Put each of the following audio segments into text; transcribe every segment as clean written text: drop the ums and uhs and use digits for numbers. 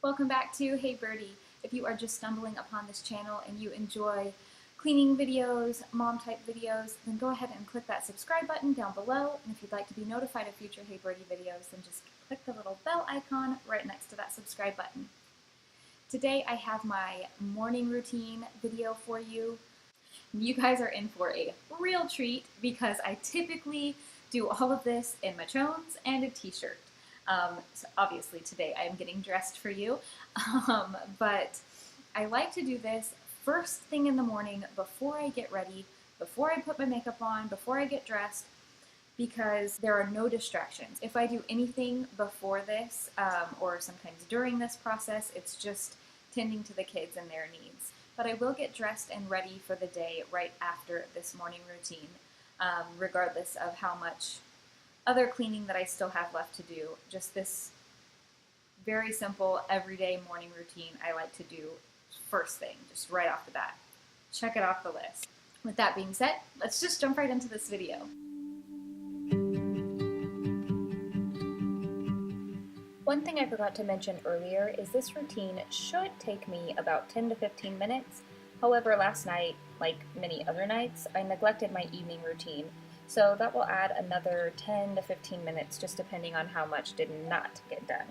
Welcome back to Hey Birdie. If you are just stumbling upon this channel and you enjoy cleaning videos, mom type videos, then go ahead and click that subscribe button down below. And if you'd like to be notified of future Hey Birdie videos, then just click the little bell icon right next to that subscribe button. Today I have my morning routine video for you. You guys are in for a real treat because I typically do all of this in my chones and a t-shirt. So obviously today I am getting dressed for you, but I like to do this first thing in the morning before I get ready, before I put my makeup on, before I get dressed, because there are no distractions. If I do anything before this, or sometimes during this process, it's just tending to the kids and their needs. But I will get dressed and ready for the day right after this morning routine, regardless of how much other cleaning that I still have left to do. Just this very simple, everyday morning routine I like to do first thing, just right off the bat. Check it off the list. With that being said, let's just jump right into this video. One thing I forgot to mention earlier is this routine should take me about 10 to 15 minutes. However, last night, like many other nights, I neglected my evening routine, so that will add another 10 to 15 minutes just depending on how much did not get done.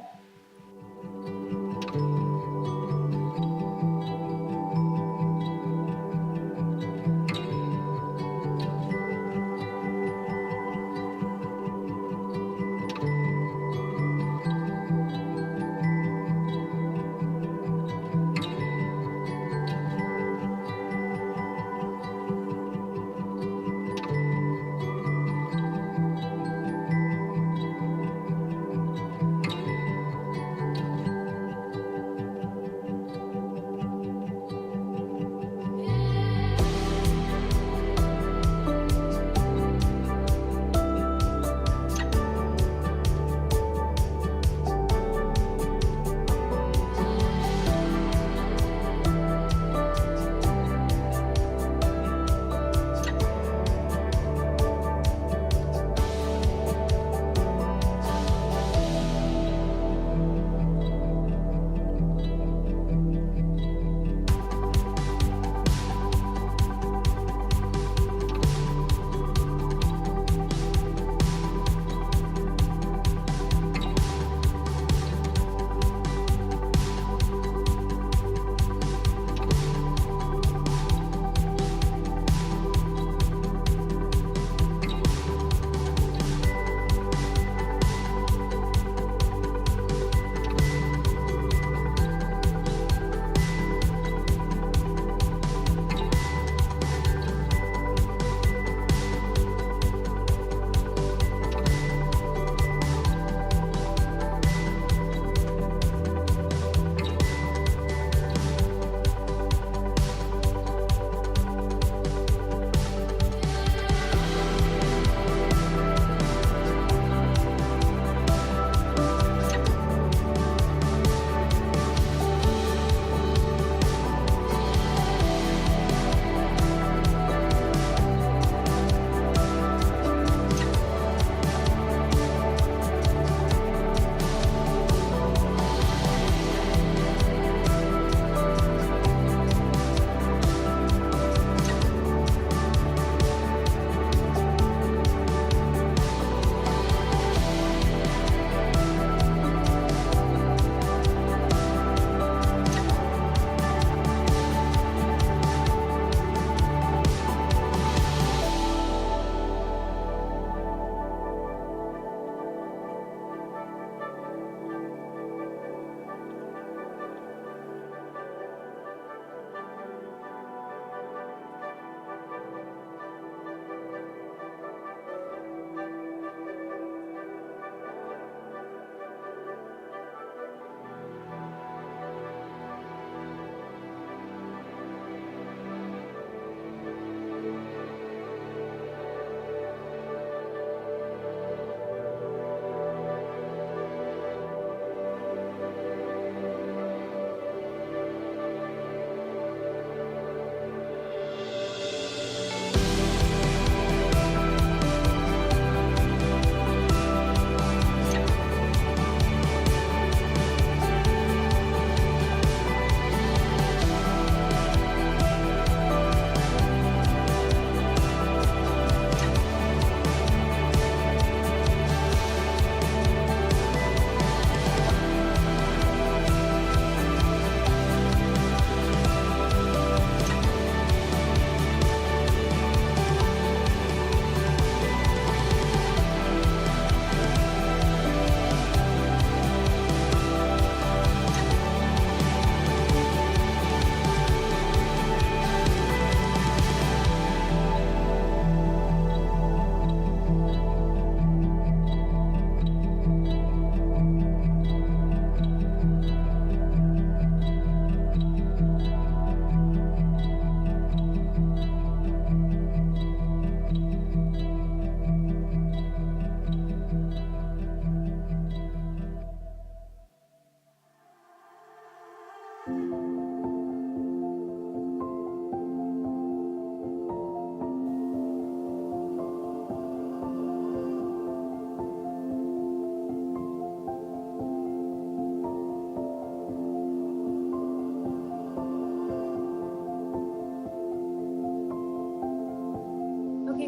Okay,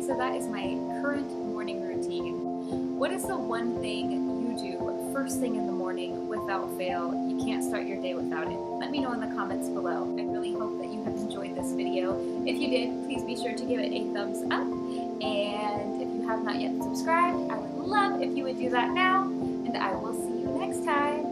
so that is my current morning routine. What is the one thing you do first thing in the morning without fail? You can't start your day without it. Let me know in the comments below. I really hope that you have enjoyed this video. If you did, please be sure to give it a thumbs up. And if you have not yet subscribed, I would love if you would do that now. And I will see you next time.